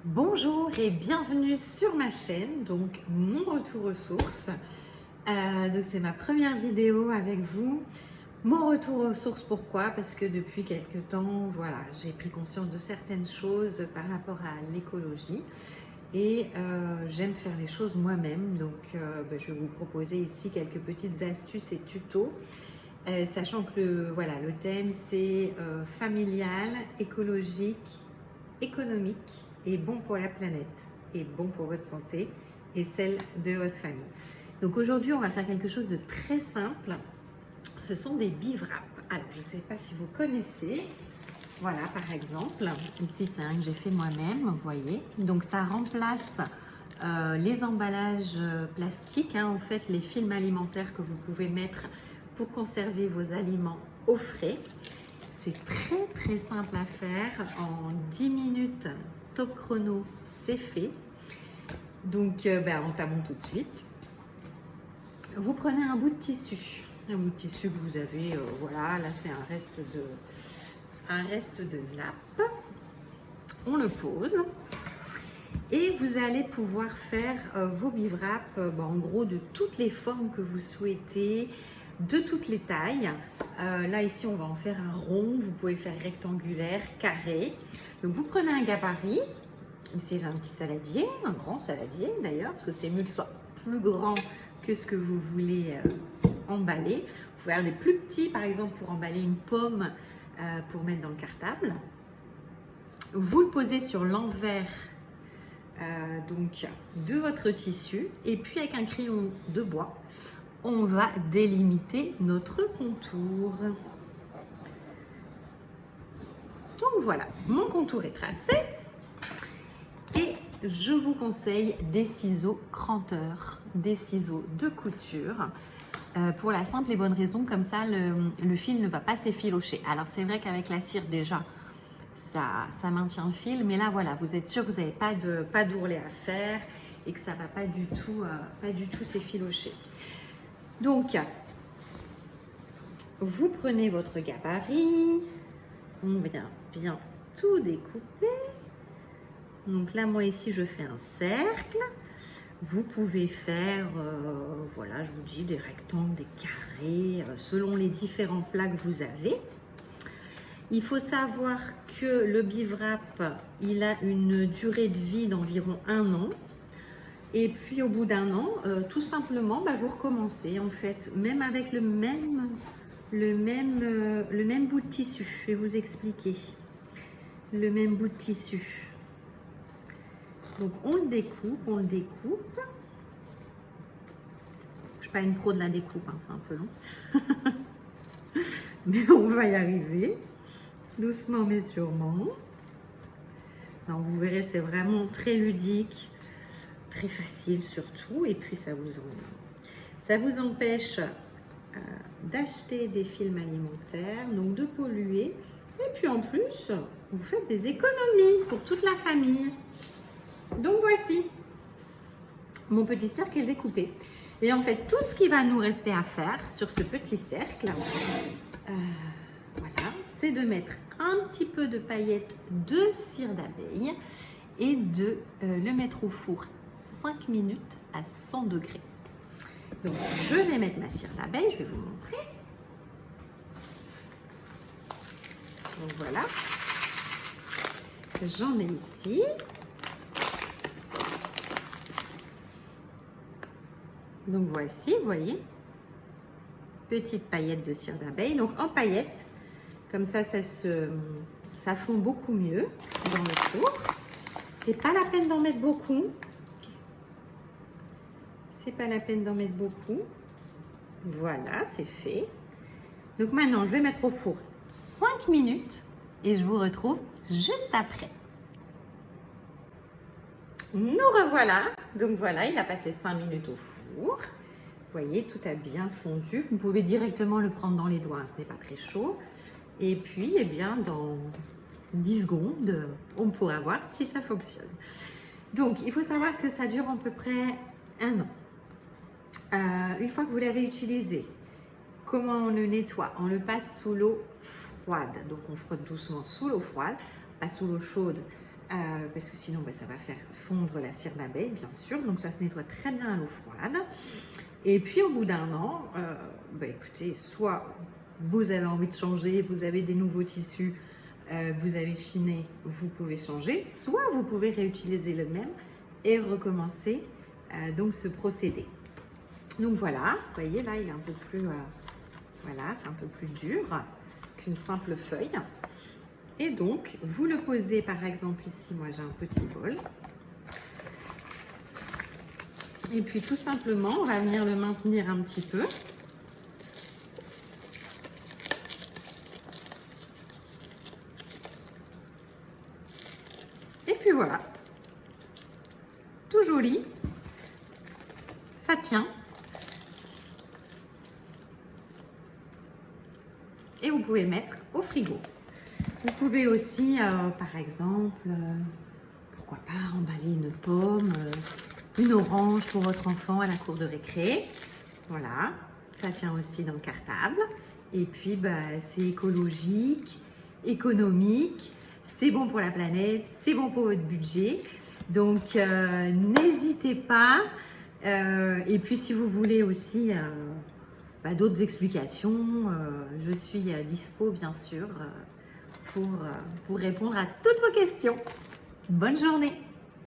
Bonjour et bienvenue sur ma chaîne, donc mon retour aux sources. Donc c'est ma première vidéo avec vous. Mon retour aux sources, pourquoi? Parce que depuis quelques temps, voilà, j'ai pris conscience de certaines choses par rapport à l'écologie et j'aime faire les choses moi-même. Donc je vais vous proposer ici quelques petites astuces et tutos. Sachant que le thème c'est familial, écologique, économique et bon pour la planète et bon pour votre santé et celle de votre famille. Donc aujourd'hui, on va faire quelque chose de très simple. Ce sont des bivraps. Alors, je ne sais pas si vous connaissez. Voilà, par exemple, ici c'est un que j'ai fait moi-même, vous voyez. Donc ça remplace les emballages plastiques, en fait, les films alimentaires que vous pouvez mettre pour conserver vos aliments au frais. C'est très très simple à faire, en 10 minutes top chrono, c'est fait. Donc entamons tout de suite. Vous prenez un bout de tissu que vous avez, voilà, là c'est un reste de nappe. On le pose et vous allez pouvoir faire vos bivraps en gros de toutes les formes que vous souhaitez, de toutes les tailles. Là ici on va en faire un rond, vous pouvez faire rectangulaire, carré. Donc vous prenez un gabarit, ici j'ai un petit saladier, un grand saladier d'ailleurs, parce que c'est mieux qu'il soit plus grand que ce que vous voulez emballer. Vous pouvez faire des plus petits, par exemple pour emballer une pomme pour mettre dans le cartable. Vous le posez sur l'envers donc de votre tissu et puis avec un crayon de bois, on va délimiter notre contour. Donc voilà, mon contour est tracé et je vous conseille des ciseaux cranteurs, des ciseaux de couture pour la simple et bonne raison, comme ça le fil ne va pas s'effilocher. Alors c'est vrai qu'avec la cire déjà, ça maintient le fil, mais là voilà, vous êtes sûr que vous n'avez pas d'ourlet à faire et que ça ne va pas du tout s'effilocher. Donc, vous prenez votre gabarit, on vient bien tout découper. Donc là, moi ici, je fais un cercle. Vous pouvez faire, voilà, je vous dis, des rectangles, des carrés, selon les différents plats que vous avez. Il faut savoir que le bivrap, il a une durée de vie d'environ 1 an. Et puis au bout d'1 an, tout simplement, vous recommencez en fait, même avec le même bout de tissu. Je vais vous expliquer. Le même bout de tissu. Donc on le découpe. Je ne suis pas une pro de la découpe, c'est un peu long. Mais on va y arriver. Doucement mais sûrement. Alors, vous verrez, c'est vraiment très ludique. Très facile surtout, et puis ça vous empêche d'acheter des films alimentaires, donc de polluer, et puis en plus vous faites des économies pour toute la famille. Donc voici mon petit cercle découpé, et en fait tout ce qui va nous rester à faire sur ce petit cercle, voilà, c'est de mettre un petit peu de paillettes de cire d'abeille et de le mettre au four 5 minutes à 100 degrés. Donc, je vais mettre ma cire d'abeille, je vais vous montrer. Donc, voilà. J'en ai ici. Donc, voici, vous voyez, petite paillette de cire d'abeille. Donc, en paillettes, comme ça fond beaucoup mieux dans le four. C'est pas la peine d'en mettre beaucoup. C'est pas la peine d'en mettre beaucoup. Voilà, c'est fait. Donc maintenant, je vais mettre au four 5 minutes et je vous retrouve juste après. Nous revoilà. Donc voilà, il a passé 5 minutes au four. Vous voyez, tout a bien fondu. Vous pouvez directement le prendre dans les doigts, ce n'est pas très chaud. Et puis, eh bien, dans 10 secondes, on pourra voir si ça fonctionne. Donc, il faut savoir que ça dure à peu près 1 an. Une fois que vous l'avez utilisé, comment on le nettoie? On le passe sous l'eau froide. Donc on frotte doucement sous l'eau froide, pas sous l'eau chaude, parce que sinon ça va faire fondre la cire d'abeille, bien sûr. Donc ça se nettoie très bien à l'eau froide. Et puis au bout d'un an, écoutez, soit vous avez envie de changer, vous avez des nouveaux tissus, vous avez chiné, vous pouvez changer, soit vous pouvez réutiliser le même et recommencer donc ce procédé. Donc voilà, vous voyez là, il est un peu plus, voilà, c'est un peu plus dur qu'une simple feuille. Et donc, vous le posez par exemple ici, moi j'ai un petit bol. Et puis tout simplement, on va venir le maintenir un petit peu. Et puis voilà, tout joli, ça tient. Et vous pouvez mettre au frigo. Vous pouvez aussi, par exemple, pourquoi pas emballer une pomme, une orange pour votre enfant à la cour de récré. Voilà, ça tient aussi dans le cartable. Et puis, c'est écologique, économique, c'est bon pour la planète, c'est bon pour votre budget. Donc, n'hésitez pas. Et puis, si vous voulez aussi d'autres explications, je suis dispo, bien sûr, pour répondre à toutes vos questions. Bonne journée!